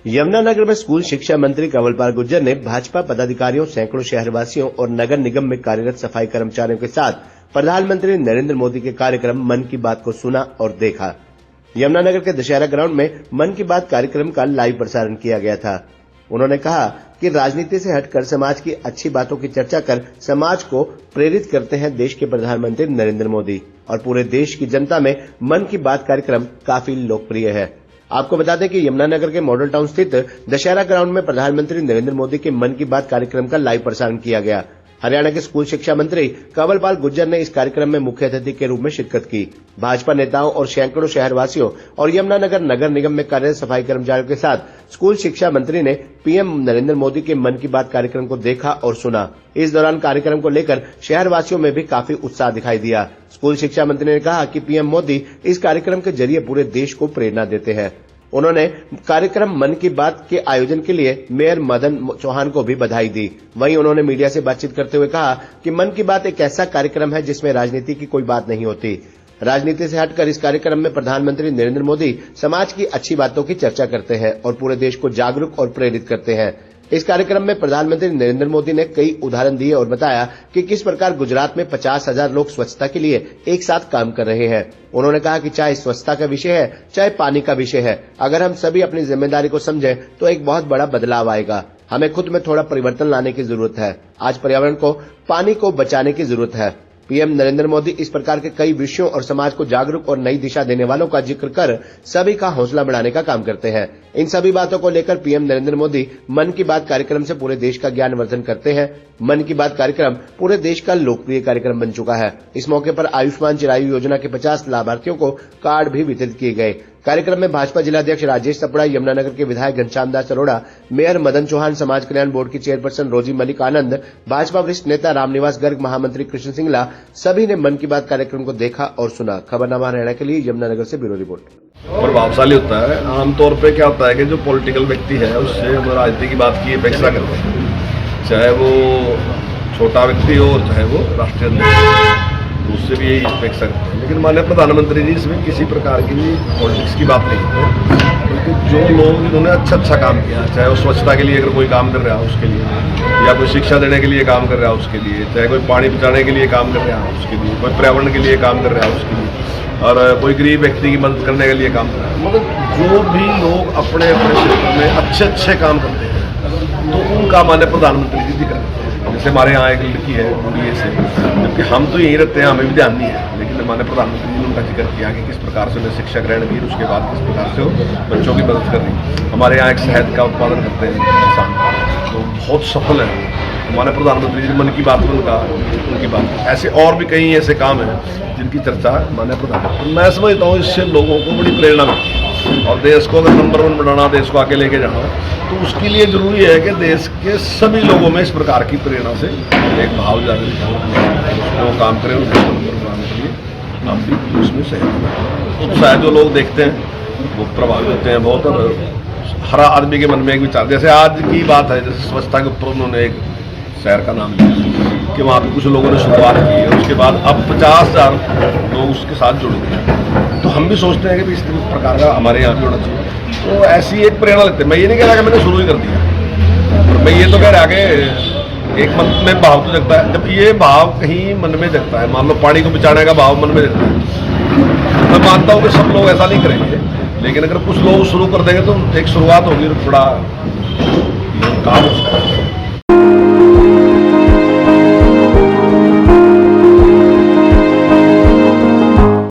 यमुनानगर में स्कूल शिक्षा मंत्री कंवरपाल गुर्जर ने भाजपा पदाधिकारियों, सैकड़ों शहरवासियों और नगर निगम में कार्यरत सफाई कर्मचारियों के साथ प्रधानमंत्री नरेंद्र मोदी के कार्यक्रम मन की बात को सुना और देखा। यमुनानगर के दशहरा ग्राउंड में मन की बात कार्यक्रम का लाइव प्रसारण किया गया था। उन्होंने कहा कि राजनीति से हटकर समाज की अच्छी बातों की चर्चा कर समाज को प्रेरित करते हैं देश के प्रधानमंत्री नरेंद्र मोदी और पूरे देश की जनता में मन की बात कार्यक्रम काफी लोकप्रिय है। आपको बता दें कि यमुनानगर के मॉडल टाउन स्थित दशहरा ग्राउंड में प्रधानमंत्री नरेंद्र मोदी के मन की बात कार्यक्रम का लाइव प्रसारण किया गया। हरियाणा के स्कूल शिक्षा मंत्री कंवरपाल गुर्जर ने इस कार्यक्रम में मुख्य अतिथि के रूप में शिरकत की। भाजपा नेताओं और सैकड़ों शहरवासियों और यमुनानगर नगर निगम में कार्यरत सफाई कर्मचारियों के साथ स्कूल शिक्षा मंत्री ने पीएम नरेंद्र मोदी के मन की बात कार्यक्रम को देखा और सुना। इस दौरान कार्यक्रम को लेकर शहरवासियों में भी काफी उत्साह दिखाई दिया। स्कूल शिक्षा मंत्री ने कहा कि पीएम मोदी इस कार्यक्रम के जरिए पूरे देश को प्रेरणा देते हैं। उन्होंने कार्यक्रम मन की बात के आयोजन के लिए मेयर मदन चौहान को भी बधाई दी। वहीं उन्होंने मीडिया से बातचीत करते हुए कहा कि मन की बात एक ऐसा कार्यक्रम है जिसमें राजनीति की कोई बात नहीं होती। राजनीति से हटकर इस कार्यक्रम में प्रधानमंत्री नरेंद्र मोदी समाज की अच्छी बातों की चर्चा करते हैं और पूरे देश को जागरूक और प्रेरित करते हैं। इस कार्यक्रम में प्रधानमंत्री नरेंद्र मोदी ने कई उदाहरण दिए और बताया कि किस प्रकार गुजरात में 50,000 लोग स्वच्छता के लिए एक साथ काम कर रहे हैं। उन्होंने कहा कि चाहे स्वच्छता का विषय है, चाहे पानी का विषय है, अगर हम सभी अपनी जिम्मेदारी को समझें तो एक बहुत बड़ा बदलाव आएगा। हमें खुद में थोड़ा परिवर्तन लाने की जरूरत है। आज पर्यावरण को, पानी को बचाने की जरूरत है। पीएम नरेंद्र मोदी इस प्रकार के कई विषयों और समाज को जागरूक और नई दिशा देने वालों का जिक्र कर सभी का हौसला बढ़ाने का काम करते हैं। इन सभी बातों को लेकर पीएम नरेंद्र मोदी मन की बात कार्यक्रम से पूरे देश का ज्ञानवर्धन करते हैं। मन की बात कार्यक्रम पूरे देश का लोकप्रिय कार्यक्रम बन चुका है। इस मौके पर आयुष्मान चिरायु योजना के 50 लाभार्थियों को कार्ड भी वितरित किए गए। कार्यक्रम में भाजपा जिलाध्यक्ष राजेश सपड़ा, यमुनानगर के विधायक घनश्याम दास अरोड़ा, मेयर मदन चौहान, समाज कल्याण बोर्ड की चेयरपर्सन रोजी मलिक आनंद, भाजपा वरिष्ठ नेता रामनिवास गर्ग, महामंत्री कृष्ण सिंगला, सभी ने मन की बात कार्यक्रम को देखा और सुना। खबरनामा हरियाणा के लिए यमुनानगर से ब्यूरो रिपोर्ट। प्रभावशाली होता है। आमतौर पे क्या होता है कि जो पॉलिटिकल व्यक्ति है उससे हम राजनीति की बात की अपेक्षा करते हैं, चाहे वो छोटा व्यक्ति हो चाहे वो राष्ट्रीय अध्यक्ष, उससे भी यही अपेक्षा करते हैं। लेकिन माननीय प्रधानमंत्री जी इसमें किसी प्रकार की भी पॉलिटिक्स की बात नहीं है, क्योंकि जो लोग जिन्होंने अच्छा काम किया, चाहे वो स्वच्छता के लिए अगर कोई काम कर रहा है उसके लिए, या कोई शिक्षा देने के लिए काम कर रहा है उसके लिए, चाहे कोई पानी बचाने के लिए काम कर रहा है उसके लिए, कोई पर्यावरण के लिए काम कर रहा है उसके लिए, और कोई गरीब व्यक्ति की मदद करने के लिए काम कर रहा है। मतलब जो भी लोग अपने अपने क्षेत्र में अच्छे काम करते हैं तो उनका माननीय प्रधानमंत्री जी जिक्र करते हैं। जैसे हमारे यहाँ एक लड़की है बुढ़िए से, जबकि हम तो यहीं रहते हैं, हमें भी ध्यान नहीं है, लेकिन माननीय प्रधानमंत्री जी ने उनका जिक्र किया कि किस प्रकार से उन्हें शिक्षा ग्रहण की, उसके बाद किस प्रकार से वो बच्चों की मदद कर रही। हमारे यहाँ एक शहद का उत्पादन करते हैं किसान, तो बहुत सफल है। हमारे प्रधानमंत्री जी मन की बात में उनकी बात, ऐसे और भी कई ऐसे काम हैं जिनकी चर्चा माननीय प्रधानमंत्री। मैं समझता हूँ इससे लोगों को बड़ी प्रेरणा मिलती है और देश को अगर नंबर 1 बनाना, देश को आगे लेके जाना, तो उसके लिए जरूरी है कि देश के सभी लोगों में इस प्रकार की प्रेरणा से एक भाव जागृत हो, वो काम करें और देश को नंबर बनाने के लिए आप भी उसमें सहयोग। उत्साह जो लोग देखते हैं वो प्रभावित होते हैं बहुत, और हर आदमी के मन में एक विचार, जैसे आज की बात है, जैसे स्वच्छता के ऊपर उन्होंने एक शहर का नाम लिया कि वहाँ पे कुछ लोगों ने शुरुआत की है, उसके बाद अब 50,000 लोग उसके साथ जुड़ गए। तो हम भी सोचते हैं कि इस प्रकार का हमारे यहाँ भी होना चाहिए। तो ऐसी एक प्रेरणा लेते हैं। मैं ये नहीं कह रहा कि मैंने शुरू ही कर दिया, और मैं ये तो कह रहा कि एक मन में भाव तो जगता है। जब ये भाव कहीं मन में जगता है, मान लो पानी को बचाने का भाव मन में जगता है, मैं मानता हूँ कि सब लोग ऐसा नहीं करेंगे, लेकिन अगर कुछ लोग शुरू कर देंगे तो एक शुरुआत होगी, बड़ा काम हो सकता है।